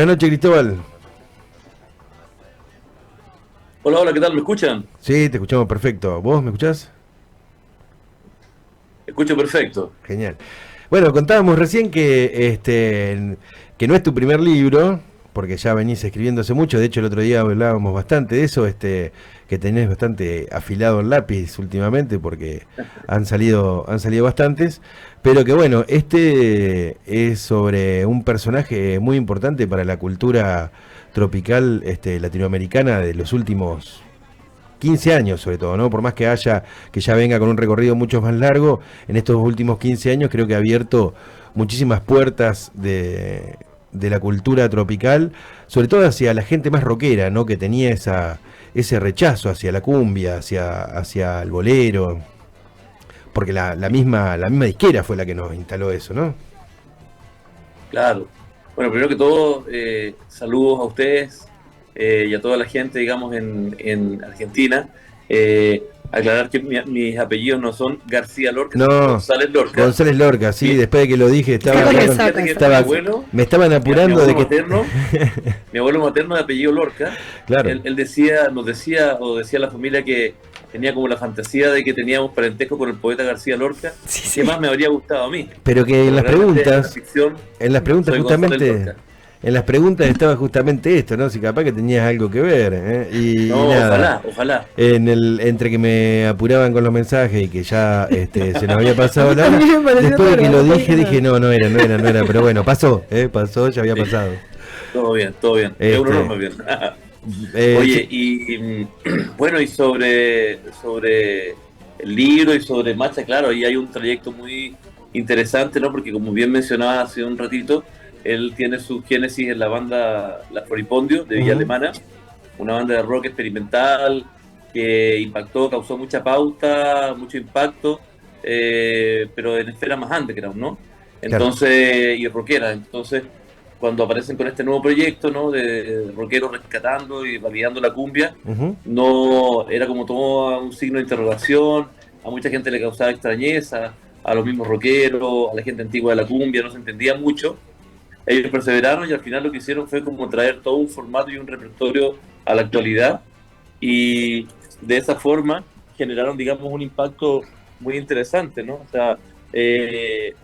Buenas noches, Cristóbal. Hola, hola, ¿qué tal? ¿Me escuchan? Sí, te escuchamos perfecto. ¿Vos me escuchás? Escucho perfecto. Genial. Bueno, contábamos recién que no es tu primer libro, porque ya venís escribiendo hace mucho. De hecho, el otro día hablábamos bastante de eso, que tenés bastante afilado el lápiz últimamente, porque han salido bastantes. Pero que bueno, este es sobre un personaje muy importante para la cultura tropical latinoamericana de los últimos 15 años sobre todo, ¿no? Por más que ya venga con un recorrido mucho más largo, en estos últimos 15 años creo que ha abierto muchísimas puertas de la cultura tropical, sobre todo hacia la gente más rockera, ¿no? Que tenía ese rechazo hacia la cumbia, hacia el bolero, porque la misma disquera fue la que nos instaló eso, ¿no? Claro. Bueno, primero que todo, saludos a ustedes y a toda la gente, digamos, en Argentina. Aclarar que mis apellidos no son García Lorca, sino No, González Lorca. González Lorca, sí, Mi, después de que lo dije, Está con resaca. mi estaba, abuelo, me estaban mi apurando de abuelo que... materno, mi abuelo materno de apellido Lorca, Claro. él decía, nos decía, o decía a la familia que tenía como la fantasía de que teníamos parentesco con el poeta García Lorca. Sí, ¿Qué sí. más me habría gustado a mí? Pero que Pero realmente en la ficción en las preguntas soy González justamente, Lorca. en las preguntas estaba justamente esto, ¿no? Si capaz que tenías algo que ver, ¿eh? Y No, nada, ojalá, ojalá. entre que me apuraban con los mensajes y que ya se nos había A pasado mí la hora, también me pareció después de que raro, lo no dije, sabía dije, nada. no era, pero bueno, pasó, ya había Sí, pasado. todo bien, todo bien. Es un honor Este, más bien. sí, Oye, bueno, y sobre el libro y sobre Macha, claro, ahí hay un trayecto muy interesante, ¿no? Porque como bien mencionaba hace un ratito, él tiene su génesis en la banda La Floripondio de Villa ujú, Alemana, una banda de rock experimental que impactó, causó mucha pauta, mucho impacto, pero en esfera más underground, ¿no? claro, Entonces, y rockera. Entonces, cuando aparecen con este nuevo proyecto, ¿no? De rockeros rescatando y validando la cumbia, ujú, no era como todo un signo de interrogación, a mucha gente le causaba extrañeza, a los mismos rockeros, a la gente antigua de la cumbia, no se entendía mucho. Ellos perseveraron y al final lo que hicieron fue como traer todo un formato y un repertorio a la actualidad y de esa forma generaron, digamos, un impacto muy interesante, ¿no? O sea, eh,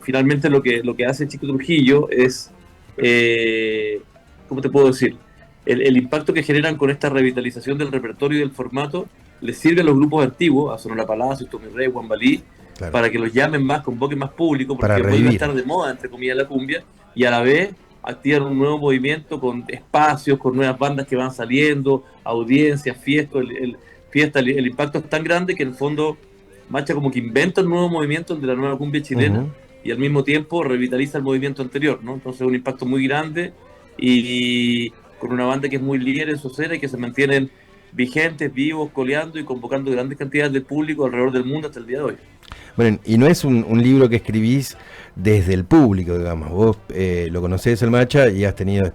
finalmente lo que hace Chico Trujillo es, eh, ¿cómo te puedo decir? El impacto que generan con esta revitalización del repertorio y del formato les sirve a los grupos antiguos, a Sonora Palacio, Tommy Rey, Juan Balí, claro, para que los llamen más, convoquen más público, para porque vuelve a revivir. estar de moda, entre comillas, la cumbia, y a la vez activan un nuevo movimiento con espacios, con nuevas bandas que van saliendo, audiencias, el impacto es tan grande que en el fondo Macha como que inventa un nuevo movimiento, el de la nueva cumbia chilena, Ujú. y al mismo tiempo revitaliza el movimiento anterior, ¿no? Entonces un impacto muy grande y con una banda que es muy líder en su escena y que se mantienen vigentes, vivos, coleando y convocando grandes cantidades de público alrededor del mundo hasta el día de hoy. Bueno, y no es un libro que escribís desde el público, digamos. Vos lo conocés el Macha y has tenido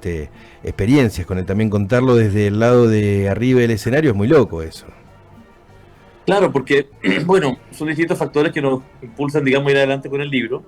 experiencias con él. También contarlo desde el lado de arriba del escenario es muy loco eso. Claro, porque, bueno, son distintos factores que nos impulsan, digamos, a ir adelante con el libro,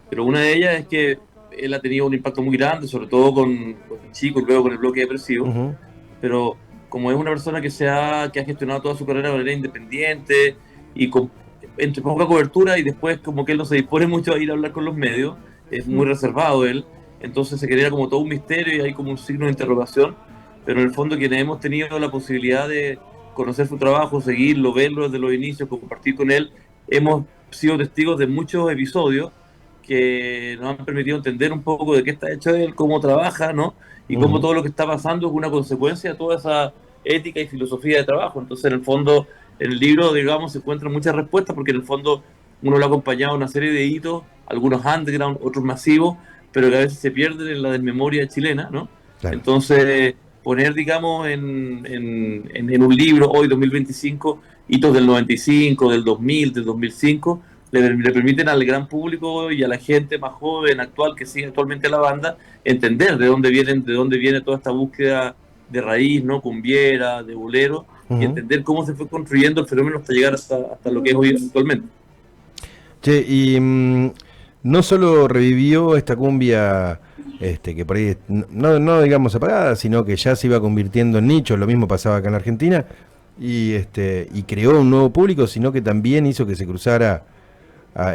pero una de ellas es que él ha tenido un impacto muy grande, sobre todo con el chico y luego con el bloque depresivo, Ujú, pero como es una persona que ha gestionado toda su carrera de manera independiente y con, entre poca cobertura y después como que él no se dispone mucho a ir a hablar con los medios, es muy reservado él, entonces se genera como todo un misterio y hay como un signo de interrogación, pero en el fondo quienes hemos tenido la posibilidad de conocer su trabajo, seguirlo, verlo desde los inicios, compartir con él, hemos sido testigos de muchos episodios que nos han permitido entender un poco de qué está hecho él, cómo trabaja, ¿no? Y cómo ujú, todo lo que está pasando es una consecuencia de toda esa ética y filosofía de trabajo. Entonces, en el fondo, en el libro, digamos, se encuentran muchas respuestas porque en el fondo uno lo ha acompañado a una serie de hitos, algunos underground, otros masivos, pero que a veces se pierden en la desmemoria chilena, ¿no? claro. Entonces, poner, digamos, en un libro, hoy 2025, hitos del 95, del 2000, del 2005, le permiten al gran público y a la gente más joven, actual, que sigue actualmente la banda, entender de dónde viene toda esta búsqueda de raíz, ¿no? Cumbiera, de bolero, y Ujú. entender cómo se fue construyendo el fenómeno hasta llegar hasta lo que es hoy actualmente. Che, y no solo revivió esta cumbia que por ahí no digamos apagada, sino que ya se iba convirtiendo en nicho. Lo mismo pasaba acá en la Argentina, y creó un nuevo público, sino que también hizo que se cruzara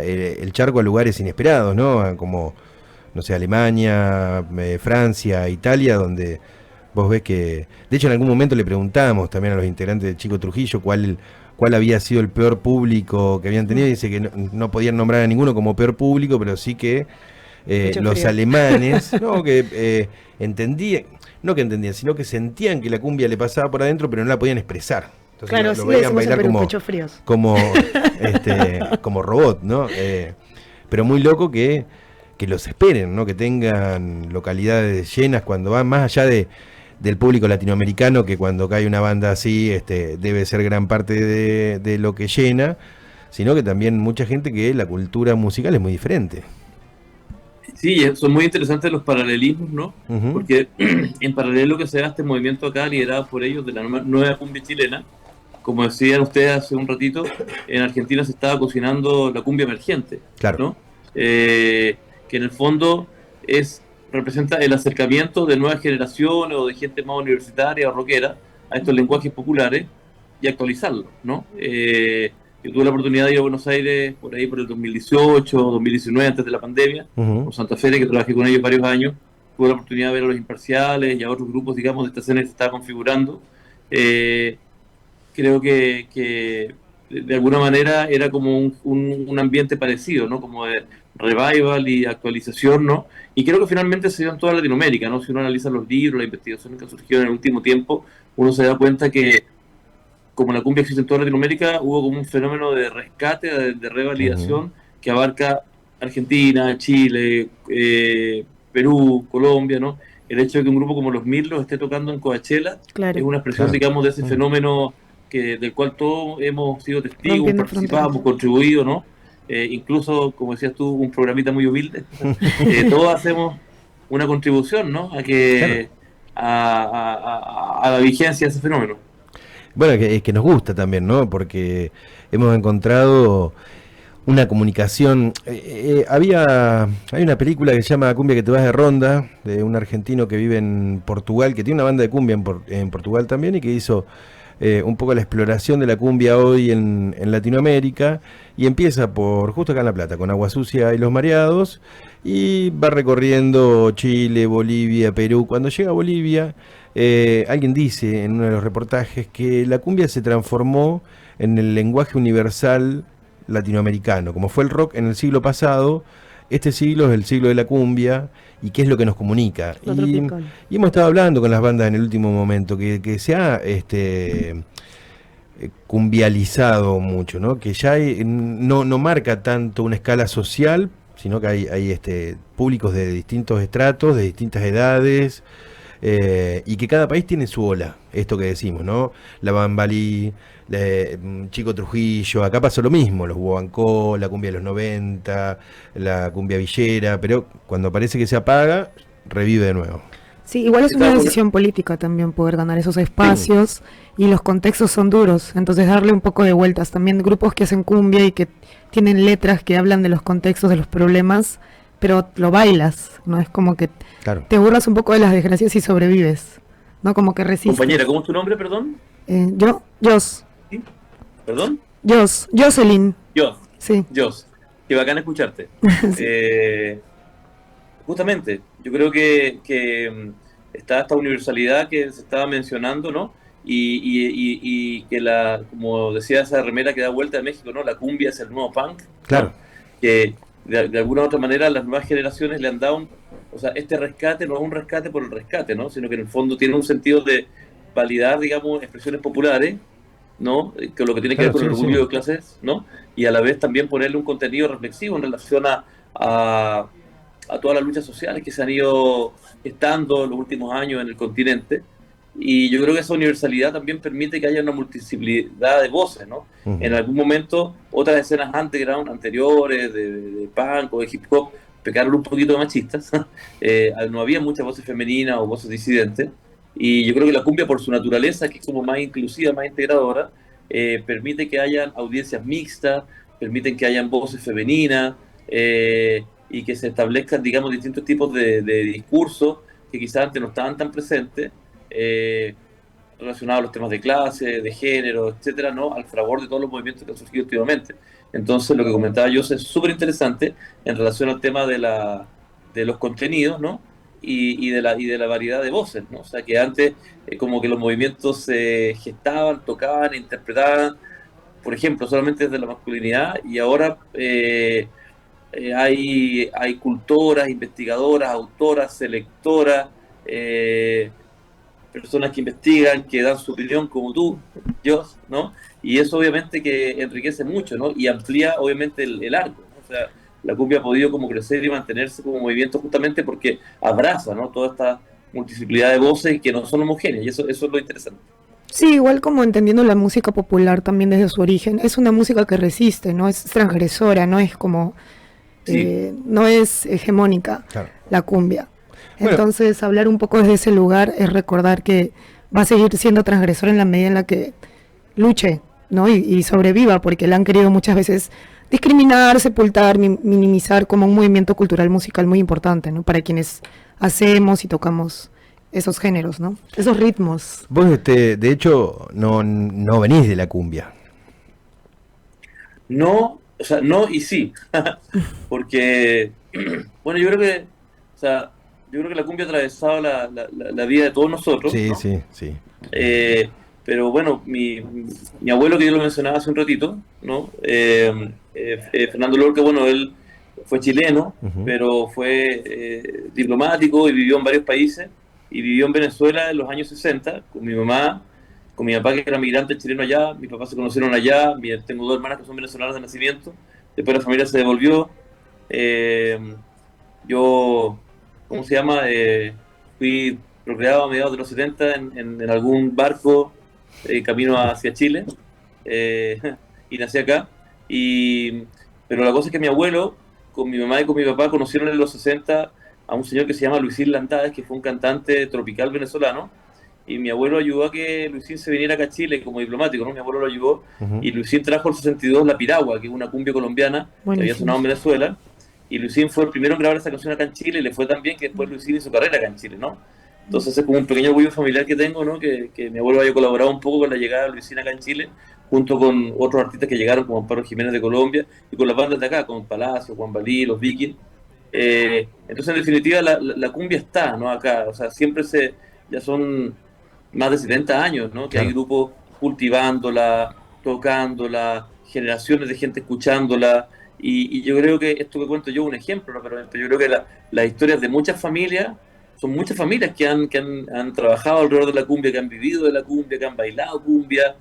el charco a lugares inesperados, ¿no? Como, no sé, Alemania, Francia, Italia, donde vos ves que... De hecho, en algún momento le preguntamos también a los integrantes de Chico Trujillo cuál había sido el peor público que habían tenido, y dice que no podían nombrar a ninguno como peor público, pero sí que los frío. alemanes, no, que entendían, no que entendían, sino que sentían que la cumbia le pasaba por adentro, pero no la podían expresar. Entonces Claro, lo sí veían decimos en bailar Perú, como, pechos fríos. como, como robot, ¿no? Pero muy loco que los esperen, ¿no? Que tengan localidades llenas cuando van, más allá del público latinoamericano, que cuando cae una banda así debe ser gran parte de lo que llena, sino que también mucha gente que la cultura musical es muy diferente. Sí, son muy interesantes los paralelismos, ¿no? Ujú. Porque en paralelo que se da este movimiento acá, liderado por ellos, de la nueva cumbia chilena, como decían ustedes hace un ratito, en Argentina se estaba cocinando la cumbia emergente, Claro. ¿no? Que en el fondo representa el acercamiento de nuevas generaciones o de gente más universitaria o rockera a estos lenguajes populares y actualizarlos, ¿no? Yo tuve la oportunidad de ir a Buenos Aires por ahí por el 2018, 2019, antes de la pandemia, Ujú. por Santa Fe, que trabajé con ellos varios años. Tuve la oportunidad de ver a los Imparciales y a otros grupos, digamos, de esta escena que se estaba configurando. Eh, Creo que de alguna manera era como un ambiente parecido, ¿no? Como de revival y actualización, ¿no? Y creo que finalmente se dio en toda Latinoamérica, ¿no? Si uno analiza los libros, las investigaciones que han surgido en el último tiempo, uno se da cuenta que como la cumbia existe en toda Latinoamérica, hubo como un fenómeno de rescate, de Ujú. revalidación que abarca Argentina, Chile, Perú, Colombia, ¿no? El hecho de que un grupo como Los Mirlos esté tocando en Coachella es Claro, una expresión, Claro. digamos, de ese Mm. fenómeno del cual todos hemos sido testigos, rompiendo participado, fronteras. hemos contribuido, ¿no? Incluso, como decías tú, un programita muy humilde. Todos hacemos una contribución, ¿no? Claro. A la vigencia de ese fenómeno. Bueno, que nos gusta también, ¿no? Porque hemos encontrado una comunicación. Hay una película que se llama Cumbia que te vas de ronda, de un argentino que vive en Portugal, que tiene una banda de cumbia en Portugal también, y que hizo un poco la exploración de la cumbia hoy en Latinoamérica, y empieza por justo acá en La Plata, con Agua Sucia y Los Mareados, y va recorriendo Chile, Bolivia, Perú. Cuando llega a Bolivia, alguien dice en uno de los reportajes que la cumbia se transformó en el lenguaje universal latinoamericano, como fue el rock en el siglo pasado. Este siglo es el siglo de la cumbia, y qué es lo que nos comunica. Lo tropical. Y hemos estado hablando con las bandas en el último momento, que se ha cumbializado mucho, ¿no? Que ya no marca tanto una escala social, sino que hay públicos de distintos estratos, de distintas edades, y que cada país tiene su ola, esto que decimos, ¿no? La Bambalí, Chico Trujillo, acá pasó lo mismo, los Huancó, la cumbia de los 90, la cumbia villera, pero cuando parece que se apaga, revive de nuevo. Sí, igual es una Estaba con- decisión política también poder ganar esos Sí, espacios y los contextos son duros, entonces darle un poco de vueltas. También grupos que hacen cumbia y que tienen letras que hablan de los contextos, de los problemas, pero lo bailas, ¿no? Es como que Claro. te burlas un poco de las desgracias y sobrevives, ¿no? Como que compañera, resistes. ¿cómo es tu nombre, perdón? Jos, ¿Sí? ¿Perdón? Jocelyn, Jos, sí. Jos. Qué bacán escucharte. Sí. Eh, Justamente, yo creo que está esta universalidad que se estaba mencionando, ¿no? Y que como decía esa remera que da vuelta de México, ¿no? La cumbia es el nuevo punk, Claro. ¿no? Que de alguna u otra manera las nuevas generaciones le han dado o sea, este rescate no es un rescate por el rescate, ¿no? Sino que en el fondo tiene un sentido de validar, digamos, expresiones populares, ¿no? Que lo que tiene que ver Claro, con el sí, sí. orgullo de clases, ¿no? Y a la vez también ponerle un contenido reflexivo en relación a, a todas las luchas sociales que se han ido estando en los últimos años en el continente. Y yo creo que esa universalidad también permite que haya una multiplicidad de voces, ¿no? En Ujú. algún momento, otras escenas underground anteriores de punk o de hip hop pecaron un poquito de machistas. No había muchas voces femeninas o voces disidentes. Y yo creo que la cumbia, por su naturaleza, que es como más inclusiva, más integradora, permite que hayan audiencias mixtas, permiten que hayan voces femeninas, y que se establezcan, digamos, distintos tipos de discursos que quizás antes no estaban tan presentes, relacionados a los temas de clase, de género, etcétera, ¿no? Al fragor de todos los movimientos que han surgido últimamente. Entonces, lo que comentaba yo es súper interesante en relación al tema de los contenidos, ¿no? Y de la variedad de voces, ¿no? O sea, que antes como que los movimientos se gestaban, tocaban, interpretaban, por ejemplo, solamente desde la masculinidad, y ahora hay cultoras, investigadoras, autoras, selectoras, personas que investigan, que dan su opinión como tú, yo, ¿no? Y eso obviamente que enriquece mucho, ¿no? Y amplía obviamente el arco, ¿no? O sea, la cumbia ha podido como crecer y mantenerse como movimiento justamente porque abraza, ¿no? Toda esta multiplicidad de voces que no son homogéneas, y eso es lo interesante. Sí, igual como entendiendo la música popular también desde su origen, es una música que resiste, ¿no? Es transgresora, no es como, Sí, no es hegemónica Claro. la cumbia. Bueno. Entonces, hablar un poco desde ese lugar es recordar que va a seguir siendo transgresora en la medida en la que luche, ¿no? Y sobreviva, porque la han querido muchas veces discriminar, sepultar, minimizar como un movimiento cultural musical muy importante, ¿no? Para quienes hacemos y tocamos esos géneros, ¿no? Esos ritmos. Vos, de hecho, no venís de la cumbia. no, o sea, no y sí, porque, bueno, o sea, yo creo que la cumbia ha atravesado la vida de todos nosotros, Sí, ¿no? sí, sí. Eh, pero bueno, mi abuelo, que yo lo mencionaba hace un ratito, ¿no? Fernando Lorca, bueno, él fue chileno, Ujú. pero fue diplomático y vivió en varios países, y vivió en Venezuela en los años 60 con mi mamá, con mi papá que era migrante chileno allá, mis papás se conocieron allá, tengo dos hermanas que son venezolanas de nacimiento, después la familia se devolvió, eh, yo, ¿cómo se llama? Fui procreado a mediados de los 70 en algún barco camino hacia Chile, eh, y nací acá. Y, pero la cosa es que mi abuelo, con mi mamá y con mi papá, conocieron en los 60 a un señor que se llama Luisín Landaes, que fue un cantante tropical venezolano. Y mi abuelo ayudó a que Luisín se viniera acá a Chile como diplomático, ¿no? Mi abuelo lo ayudó. Ujú. Y Luisín trajo el 62 La Piragua, que es una cumbia colombiana que había Buenísimo. sonado en Venezuela. Y Luisín fue el primero en grabar esa canción acá en Chile y le fue tan bien que después Luisín hizo carrera acá en Chile, ¿no? Entonces es como un pequeño orgullo familiar que tengo, ¿no? Que mi abuelo haya colaborado un poco con la llegada de Luisín acá en Chile, junto con otros artistas que llegaron, como Amparo Jiménez de Colombia, y con las bandas de acá, con Palacio, Juan Balí, Los Vikings. Entonces, en definitiva, la cumbia está, ¿no? Acá, o sea, ya son más de 70 años, ¿no? Que hay Claro. grupos cultivándola, tocándola, generaciones de gente escuchándola. Y yo creo que esto que cuento yo es un ejemplo, ¿no? Pero yo creo que las historias de muchas familias, son muchas familias han trabajado alrededor de la cumbia, que han vivido de la cumbia, que han bailado cumbia,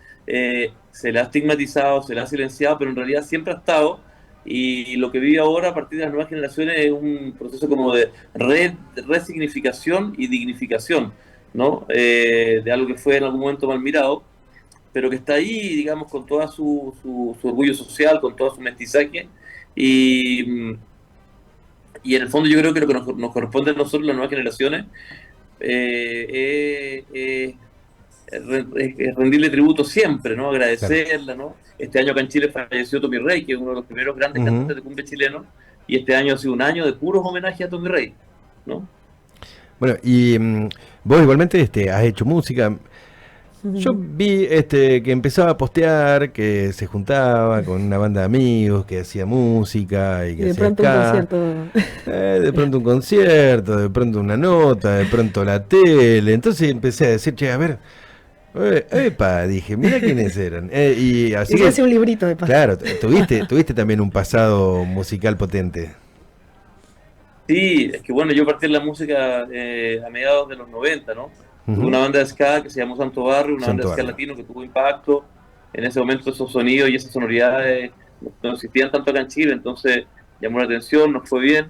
se la ha estigmatizado, se la ha silenciado, pero en realidad siempre ha estado. Y lo que vive ahora a partir de las nuevas generaciones es un proceso como de resignificación y dignificación, ¿no? De algo que fue en algún momento mal mirado, pero que está ahí, digamos, con todo su orgullo social, con todo su mestizaje, y, y en el fondo yo creo que lo que nos corresponde a nosotros, las nuevas generaciones, es rendirle tributo siempre, ¿no? Claro. Agradecerla, ¿no? Este año acá en Chile falleció Tommy Rey, que es uno de los primeros grandes Ujú. cantantes de cumbia chileno, y este año ha sido un año de puros homenajes a Tommy Rey, ¿no? Bueno, y vos igualmente has hecho música. Yo Ujú. vi que empezaba a postear, que se juntaba con una banda de amigos, que hacía música y Y que de hacía pronto un ska. concierto. De pronto un concierto, de pronto una nota, de pronto la tele. Entonces empecé a decir, che, a ver, epa, dije, mira quiénes eran. Y Y así se que, hace un librito de paso. claro, tuviste también un pasado musical potente. Sí, es que bueno, yo partí en la música a mediados de los 90, ¿no? Tuve Ujú. una banda de ska que se llamó Santo Barrio, una banda de Santo ska Barrio. latino que tuvo impacto. En ese momento esos sonidos y esas sonoridades no existían tanto acá en Chile, entonces llamó la atención, nos fue bien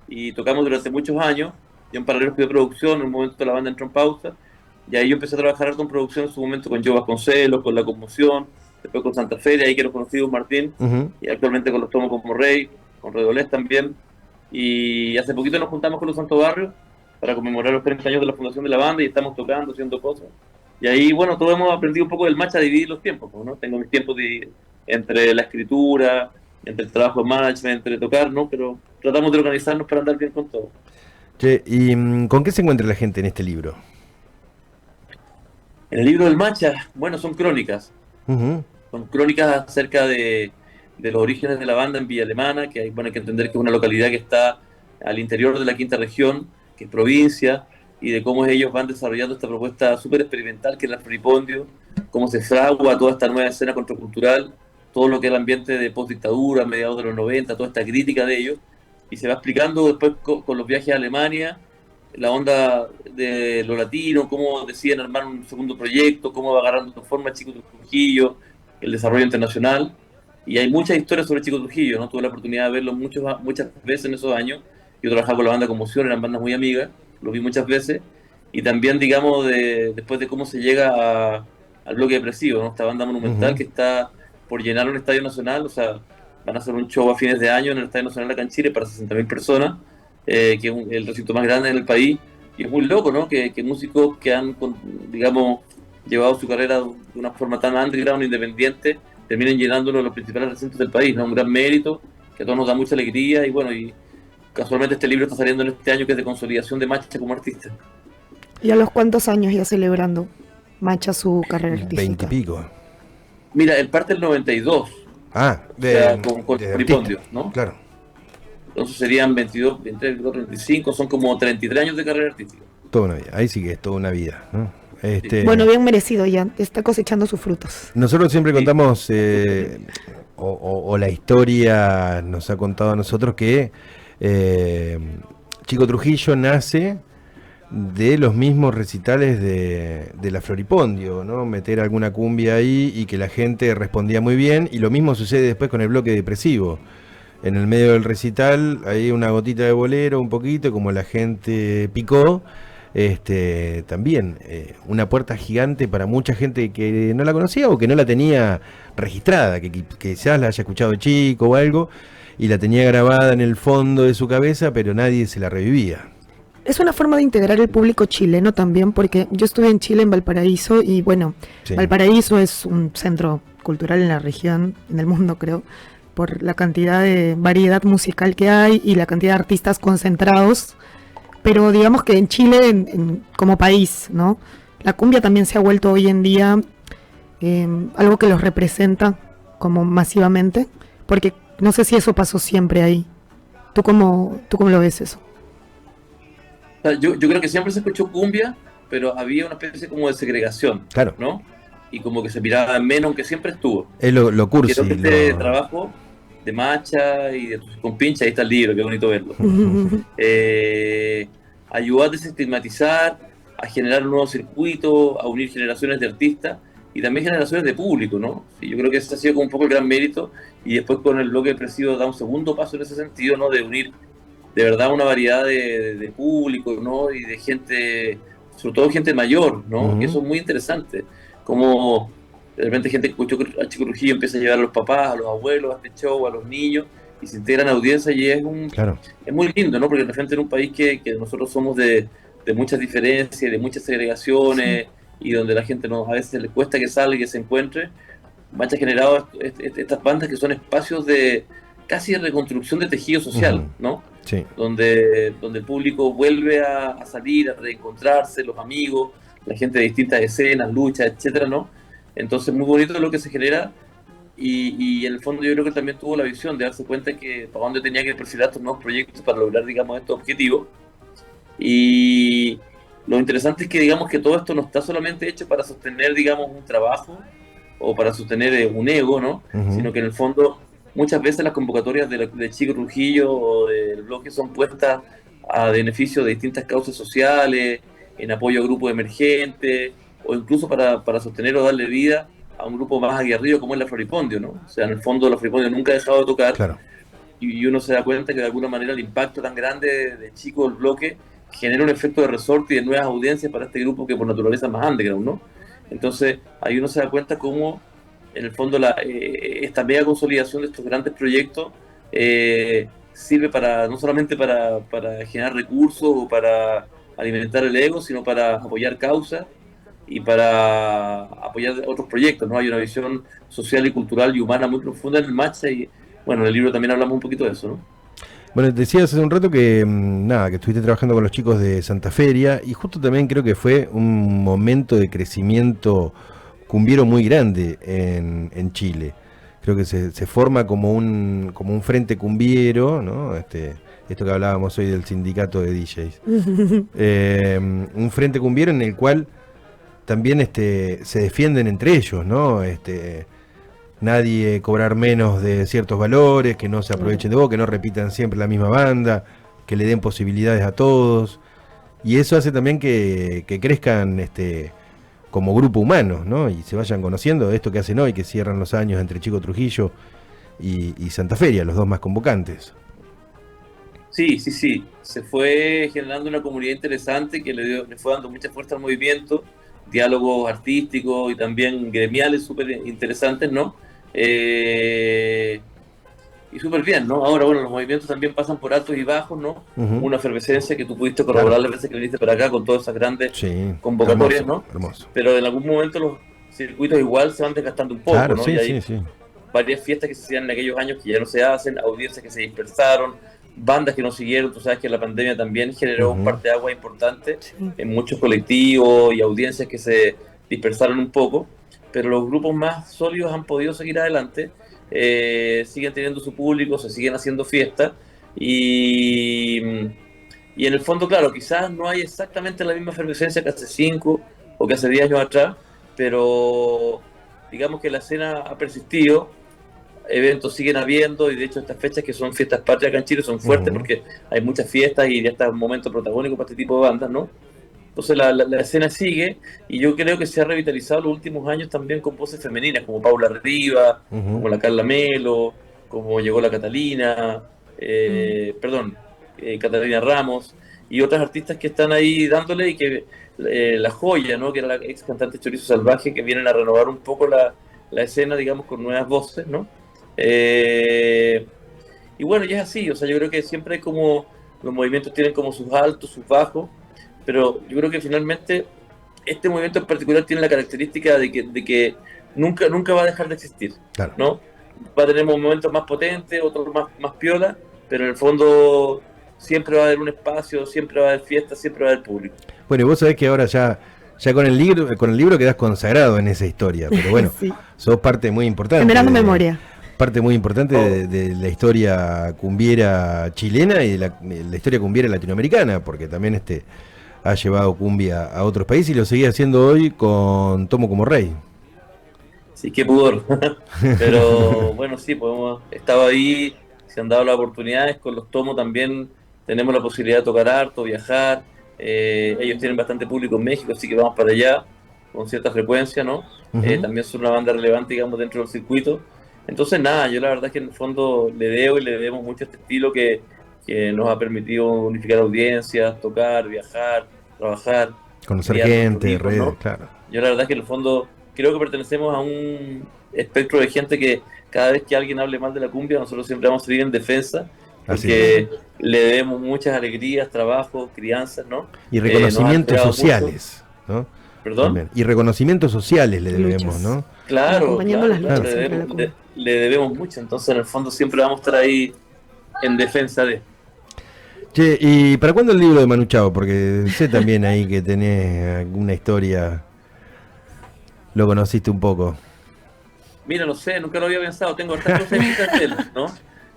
y tocamos durante muchos años. Yo en paralelo fui de producción, en un momento la banda entró en pausa y ahí yo empecé a trabajar con producción en su momento con Joe Vasconcelos, con La Conmoción, después con Santa Fe, de ahí que los conocí con Martín, Ujú. y actualmente con los Tomos como Rey, con Redolés también. Y hace poquito nos juntamos con los Santo Barrio para conmemorar los 30 años de la fundación de la banda y estamos tocando, haciendo cosas. Y ahí, bueno, todos hemos aprendido un poco del match a dividir los tiempos, pues, ¿no? Tengo mis tiempos entre la escritura, entre el trabajo de management, entre tocar, ¿no? Pero tratamos de organizarnos para andar bien con todo. Che, ¿y con qué se encuentra la gente en este libro? En el libro del Macha, bueno, Ujú. son crónicas acerca de los orígenes de la banda en Villa Alemana, que hay, bueno, hay que entender que es una localidad que está al interior de la quinta región, que es provincia, y de cómo ellos van desarrollando esta propuesta súper experimental que es la Floripondio, cómo se fragua toda esta nueva escena contracultural, todo lo que es el ambiente de postdictadura, mediados de los 90, toda esta crítica de ellos, y se va explicando después con los viajes a Alemania, la onda de lo latino, cómo deciden armar un segundo proyecto, cómo va agarrando forma Chico Trujillo, el desarrollo internacional. Y hay muchas historias sobre Chico Trujillo, ¿no? Tuve la oportunidad de verlo muchas veces en esos años. Yo trabajaba con la banda Conmoción, eran bandas muy amigas, lo vi muchas veces. Y también, digamos, después de cómo se llega al bloque depresivo, ¿no? Esta banda monumental Ujú. que está por llenar un estadio nacional, o sea, van a hacer un show a fines de año en el Estadio Nacional acá en Chile para 60.000 personas, que es el recinto más grande en el país. Y es muy loco, ¿no? Que músicos que han, digamos, llevado su carrera de una forma tan underground, independiente, terminen llenando uno de los principales recintos del país, ¿no? Un gran mérito, que a todos nos da mucha alegría y bueno, y casualmente este libro está saliendo en este año que es de consolidación de Macha como artista. ¿Y a los cuántos años ya celebrando Macha su carrera 20 y artística? pico. Mira, él parte del 92, Ah, o sea, con de artista, Floripondio, ¿no? claro. Entonces serían 22, 23, 24, 25, son como 33 años de carrera artística. Toda una vida. Ahí sí que es toda una vida, ¿no? Sí. Bueno, bien merecido ya, está cosechando sus frutos. Nosotros siempre Sí, contamos, totalmente. o la historia nos ha contado a nosotros que eh, Chico Trujillo nace de los mismos recitales de la Floripondio, ¿no? Meter alguna cumbia ahí y que la gente respondía muy bien, y lo mismo sucede después con el bloque depresivo. En el medio del recital hay una gotita de bolero, un poquito, como la gente picó. También una puerta gigante para mucha gente que no la conocía o que no la tenía registrada, que quizás la haya escuchado de chico o algo, y la tenía grabada en el fondo de su cabeza, pero nadie se la revivía. Es una forma de integrar el público chileno también, porque yo estuve en Chile, en Valparaíso, y bueno, Sí. Valparaíso es un centro cultural en la región, en el mundo creo, por la cantidad de variedad musical que hay y la cantidad de artistas concentrados. Pero digamos que en Chile, como país, ¿no? La cumbia también se ha vuelto hoy en día algo que los representa como masivamente, porque no sé si eso pasó siempre ahí. ¿Tú cómo lo ves eso? O sea, yo creo que siempre se escuchó cumbia, pero había una especie como de segregación, Claro, ¿no? Y como que se miraba en menos, aunque siempre estuvo. es lo Y creo cursi, que este trabajo de Macha y de tus compinches, ahí está el libro, qué bonito verlo. Eh, Ayudó a desestigmatizar, a generar un nuevo circuito, a unir generaciones de artistas y también generaciones de público, ¿no? Sí, yo creo que ese ha sido como un poco el gran mérito y después con el bloque depresivo da un segundo paso en ese sentido, ¿no? De unir de verdad una variedad de público, ¿no? Y de gente, sobre todo gente mayor, ¿no? Y eso Ujú. es muy interesante, como de repente gente que escuchó a Chico Trujillo empieza a llevar a los papás, a los abuelos, a este show, a los niños, y se integran a audiencia y Claro. es muy lindo, ¿no? Porque de repente en un país que nosotros somos de muchas diferencias, de muchas Sí. segregaciones, y donde la gente a veces le cuesta que salga y que se encuentre, Mancha ha generado estas bandas que son espacios de casi de reconstrucción de tejido social, Ujú. ¿no? Sí. Donde el público vuelve a salir, a reencontrarse, los amigos, la gente de distintas escenas, luchas, etcétera, ¿no? Entonces, muy bonito lo que se genera y en el fondo yo creo que también tuvo la visión de darse cuenta que para dónde tenía que perseguir estos nuevos proyectos para lograr, digamos, estos objetivos. Y lo interesante es que, digamos, que todo esto no está solamente hecho para sostener, digamos, un trabajo o para sostener un ego, ¿no? Ujú. Sino que en el fondo muchas veces las convocatorias de Chico Trujillo o del bloque son puestas a beneficio de distintas causas sociales, en apoyo a grupos emergentes o incluso para sostener o darle vida a un grupo más aguerrido como es la Floripondio, ¿no? O sea, en el fondo la Floripondio nunca ha dejado de tocar Claro. y uno se da cuenta que de alguna manera el impacto tan grande de Chico del bloque genera un efecto de resorte y de nuevas audiencias para este grupo que por naturaleza es más underground, ¿no? Entonces ahí uno se da cuenta cómo en el fondo esta mega consolidación de estos grandes proyectos sirve para no solamente para generar recursos o para alimentar el ego, sino para apoyar causas y para apoyar otros proyectos, ¿no? Hay una visión social y cultural y humana muy profunda en el match y bueno, en el libro también hablamos un poquito de eso, ¿no? Bueno, decías hace un rato que nada, que estuviste trabajando con los chicos de Santa Feria y justo también creo que fue un momento de crecimiento cumbiero muy grande en Chile. Creo que se forma como un frente cumbiero, ¿no? Esto que hablábamos hoy del sindicato de DJs. Un frente cumbiero en el cual también se defienden entre ellos, ¿no? Nadie cobrar menos de ciertos valores, que no se aprovechen de vos, que no repitan siempre la misma banda, que le den posibilidades a todos. Y eso hace también que crezcan como grupo humano, ¿no? Y se vayan conociendo de esto que hacen hoy, que cierran los años entre Chico Trujillo y Santa Feria, los dos más convocantes. Sí, sí, sí. Se fue generando una comunidad interesante que le fue dando mucha fuerza al movimiento, diálogos artísticos y también gremiales súper interesantes, ¿no? Y súper bien, ¿no? Ahora, bueno, los movimientos también pasan por altos y bajos, ¿no? Una efervescencia que tú pudiste corroborar las veces que viniste para acá con todas esas grandes convocatorias, hermoso, ¿no? hermoso. Pero en algún momento los circuitos igual se van desgastando un poco, Claro, ¿no? sí, Y hay sí. varias fiestas que se hacían en aquellos años que ya no se hacen, audiencias que se dispersaron, bandas que no siguieron. Tú sabes que la pandemia también generó un parteaguas importante en muchos colectivos y audiencias que se dispersaron un poco, pero los grupos más sólidos han podido seguir adelante, siguen teniendo su público, se siguen haciendo fiestas y en el fondo, claro, quizás no hay exactamente la misma efervescencia que hace 5 o que hace 10 años atrás, pero digamos que la escena ha persistido, eventos siguen habiendo y de hecho estas fechas que son fiestas patrias acá en Chile son fuertes porque hay muchas fiestas y ya está un momento protagónico para este tipo de bandas, ¿no? Entonces la escena sigue y yo creo que se ha revitalizado los últimos años también con voces femeninas como Paula Riva, como la Carla Melo, como llegó la Catalina, Catalina Ramos y otras artistas que están ahí dándole y que La Joya, ¿no? Que era la ex cantante Chorizo Salvaje, que vienen a renovar un poco la escena, digamos, con nuevas voces, ¿no? Y bueno, ya es así, o sea, yo creo que siempre hay como, los movimientos tienen como sus altos, sus bajos, pero yo creo que finalmente este movimiento en particular tiene la característica de que nunca va a dejar de existir, Claro. ¿no? Va a tener momentos más potentes, otros más piola, pero en el fondo siempre va a haber un espacio, siempre va a haber fiesta, siempre va a haber público. Bueno, y vos sabés que ahora ya con el libro quedás consagrado en esa historia, pero bueno, Sí. sos parte muy importante. Generando memoria. Parte muy importante de la historia cumbiera chilena y de la historia cumbiera latinoamericana, porque también ha llevado cumbia a otros países y lo sigue haciendo hoy con Tomo como Rey. Sí, qué pudor. Pero bueno, sí, pues hemos estado ahí, se han dado las oportunidades, con los tomos también tenemos la posibilidad de tocar harto, viajar. Ellos tienen bastante público en México, así que vamos para allá con cierta frecuencia, ¿no? También son una banda relevante, digamos, dentro del circuito. Entonces, nada, yo la verdad es que en el fondo le debemos mucho a este estilo que nos ha permitido unificar audiencias, tocar, viajar, trabajar. Conocer criar gente, nuestros hijos, redes, ¿no? claro. Yo la verdad es que en el fondo creo que pertenecemos a un espectro de gente que cada vez que alguien hable mal de la cumbia, nosotros siempre vamos a salir en defensa, porque le debemos muchas alegrías, trabajo, crianzas, ¿no? Y reconocimientos sociales, ¿no? ¿Perdón? También. Y reconocimientos sociales le debemos, ¿no? Claro, acompañando las luchas le debemos mucho, entonces en el fondo siempre vamos a estar ahí en defensa de... Che, ¿y para cuándo el libro de Manu Chao? Porque sé también ahí que tenés alguna historia, lo conociste un poco. Mira, no sé, nunca lo había pensado, tengo hartas cosas escritas de él, ¿no?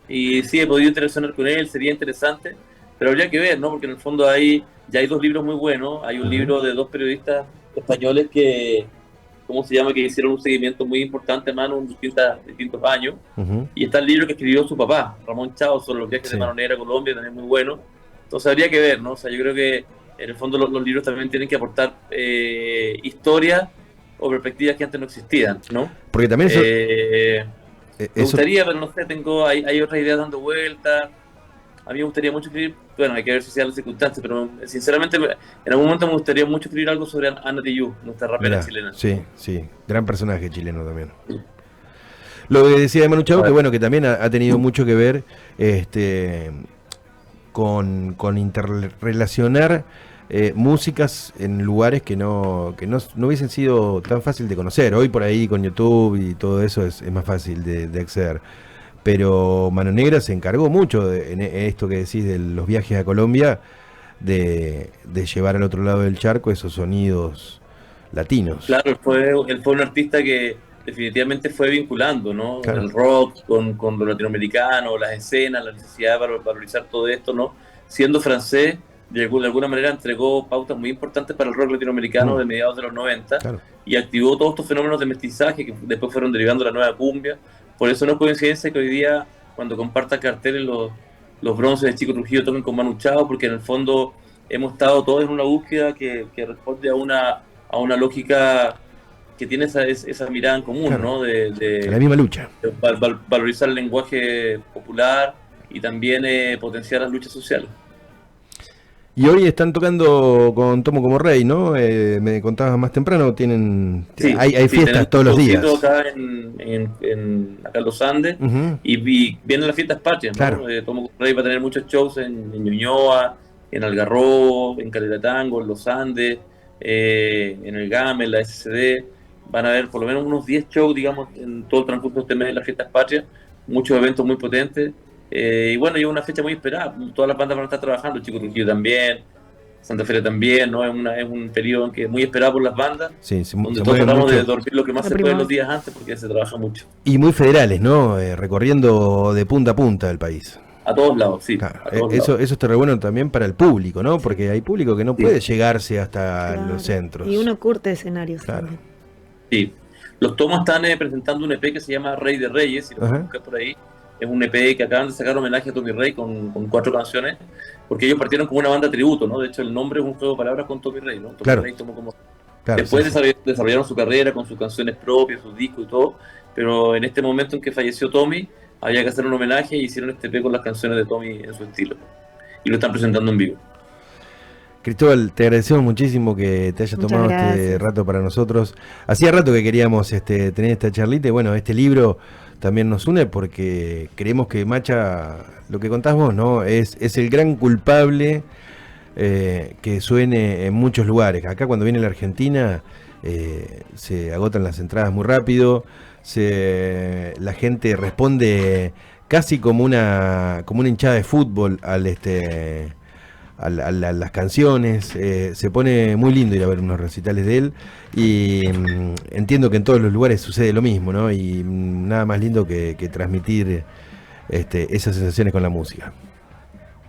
Y sí, he podido interaccionar con él, sería interesante, pero habría que ver, ¿no? Porque en el fondo ya hay 2 libros muy buenos, hay un libro de 2 periodistas españoles que, ¿cómo se llama?, que hicieron un seguimiento muy importante, Manu, en distintos años, y está el libro que escribió su papá, Ramón Chao, sobre los viajes de Manu Negra a Colombia, también muy bueno. Entonces habría que ver, ¿no? O sea, yo creo que en el fondo los libros también tienen que aportar historias o perspectivas que antes no existían, ¿no? Porque también me gustaría, pero no sé, hay otras ideas dando vueltas. A mí me gustaría mucho escribir, bueno, hay que ver si se dan las circunstancias, pero sinceramente en algún momento me gustaría mucho escribir algo sobre Ana Tijoux, nuestra rapera chilena. Sí, gran personaje chileno también. Sí. Lo que decía de Manu Chao, que bueno, que también ha tenido mucho que ver con interrelacionar músicas en lugares que no hubiesen sido tan fácil de conocer. Hoy por ahí con YouTube y todo eso es más fácil de acceder. pero Mano Negra se encargó mucho en esto que decís de los viajes a Colombia, de llevar al otro lado del charco esos sonidos latinos. Claro, él fue un artista que definitivamente fue vinculando, ¿no? Claro. El rock con lo latinoamericano, las escenas, la necesidad de valorizar todo esto, ¿no? Siendo francés, de alguna manera entregó pautas muy importantes para el rock latinoamericano de mediados de los 90, Claro. y activó todos estos fenómenos de mestizaje que después fueron derivando la nueva cumbia. Por eso no es coincidencia que hoy día, cuando comparta carteles los bronces de Chico Trujillo toquen con Manu Chao, porque en el fondo hemos estado todos en una búsqueda que responde a una lógica que tiene esa mirada en común, Claro. ¿no? De La misma lucha. valorizar el lenguaje popular y también potenciar las luchas sociales. Y hoy están tocando con Tomo como Rey, ¿no? Me contabas más temprano, Sí, hay fiestas tenemos todos los un días. showcito acá acá en los Andes, Ujú. y vienen las fiestas patrias, ¿no? Claro. Tomo como Rey va a tener muchos shows en Ñuñoa, en Algarrobo, en Calera Tango, en los Andes, en el GAM, en la SCD. Van a haber por lo menos unos 10 shows, digamos, en todo el transcurso de este mes de las fiestas patrias, muchos eventos muy potentes. Y bueno, y una fecha muy esperada. Todas las bandas van a estar trabajando, Chico Trujillo también, Santa Fe también, ¿no? Es un periodo en que es muy esperado por las bandas, Sí, se donde se todos mueven tratamos de mucho. dormir lo que más La se puede primavera. los días antes, porque se trabaja mucho. Y muy federales, ¿no? Recorriendo de punta a punta del país. A todos lados, sí. Claro, A todos eso lados. está re bueno también para el público, ¿no? Porque hay público que no Sí. puede llegarse hasta Claro. los centros. Y uno curte escenarios Claro. también. Sí. Los Tomos están presentando un EP que se llama Rey de Reyes, si lo Ajá. pueden buscar por ahí. Es un EP que acaban de sacar homenaje a Tommy Rey con 4 canciones, porque ellos partieron como una banda tributo, ¿no? De hecho, el nombre es un juego de palabras con Tommy Rey, ¿no? Tommy Claro. Rey tomó como... Claro, Después sí, sí. desarrollaron su carrera con sus canciones propias, sus discos y todo, pero en este momento en que falleció Tommy, había que hacer un homenaje y hicieron este EP con las canciones de Tommy en su estilo. Y lo están presentando en vivo. Cristóbal, te agradecemos muchísimo que te hayas Muchas tomado este gracias. rato para nosotros. Hacía rato que queríamos tener esta charlita y bueno, este libro también nos une porque creemos que Macha, lo que contás vos, ¿no? Es el gran culpable que suene en muchos lugares. Acá cuando viene la Argentina se agotan las entradas muy rápido, la gente responde casi como una hinchada de fútbol a las canciones. Se pone muy lindo ir a ver unos recitales de él y entiendo que en todos los lugares sucede lo mismo, ¿no? Y nada más lindo que transmitir esas sensaciones con la música.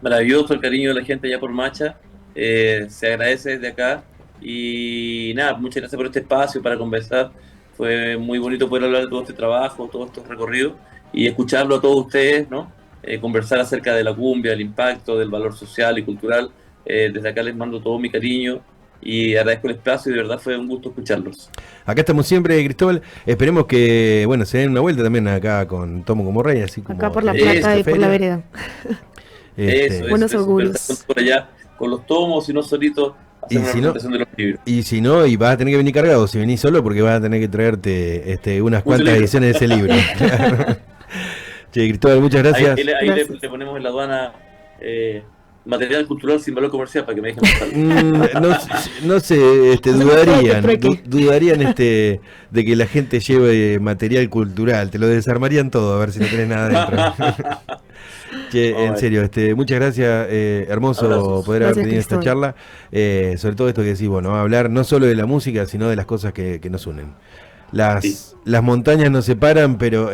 Maravilloso el cariño de la gente allá por Macha, se agradece desde acá y nada, muchas gracias por este espacio para conversar. Fue muy bonito poder hablar de todo este trabajo, todos estos recorridos y escucharlo a todos ustedes, ¿no? Conversar acerca de la cumbia, del impacto, del valor social y cultural. Desde acá les mando todo mi cariño y agradezco el espacio y de verdad fue un gusto escucharlos. Acá estamos siempre, Cristóbal. Esperemos que, bueno, se den una vuelta también acá con Tomo como Rey, así como Acá por la Eso, plata y por la feria. vereda. Eso, Buenos augurios. estar por allá con los tomos, si no solitos, hacer Y una si no- presentación de los libros. Y si no, y vas a tener que venir cargado, si venís solo, porque vas a tener que traerte unas cuantas libro. ediciones de ese libro. Che, Cristóbal, muchas gracias. Ahí Gracias. le ponemos en la aduana material cultural sin valor comercial para que me dejen pasar. No sé, dudarían, trueque. dudarían de que la gente lleve material cultural, te lo desarmarían todo a ver si no tenés nada dentro. Che, en Ay. serio, muchas gracias, hermoso Abrazos. poder haber Gracias, tenido esta Cristóbal. charla, sobre todo esto que decís, bueno, hablar no solo de la música, sino de las cosas que nos unen. Sí. Las montañas nos separan, pero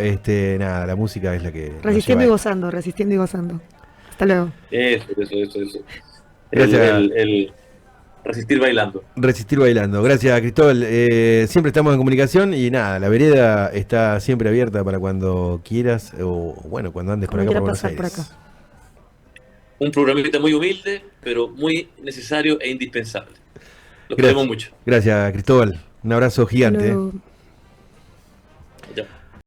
nada, la música es la que nos Resistiendo y lleva. gozando, resistiendo y gozando. Hasta luego. Eso. Gracias. El resistir bailando. Resistir bailando. Gracias, Cristóbal. Siempre estamos en comunicación y nada, la vereda está siempre abierta para cuando quieras o bueno, cuando andes por Cuando acá por quiera Buenos pasar por Aires. Un programita muy humilde, pero muy necesario e indispensable. Los Gracias. queremos mucho. Gracias, Cristóbal. Un abrazo Hasta gigante. luego. Ya.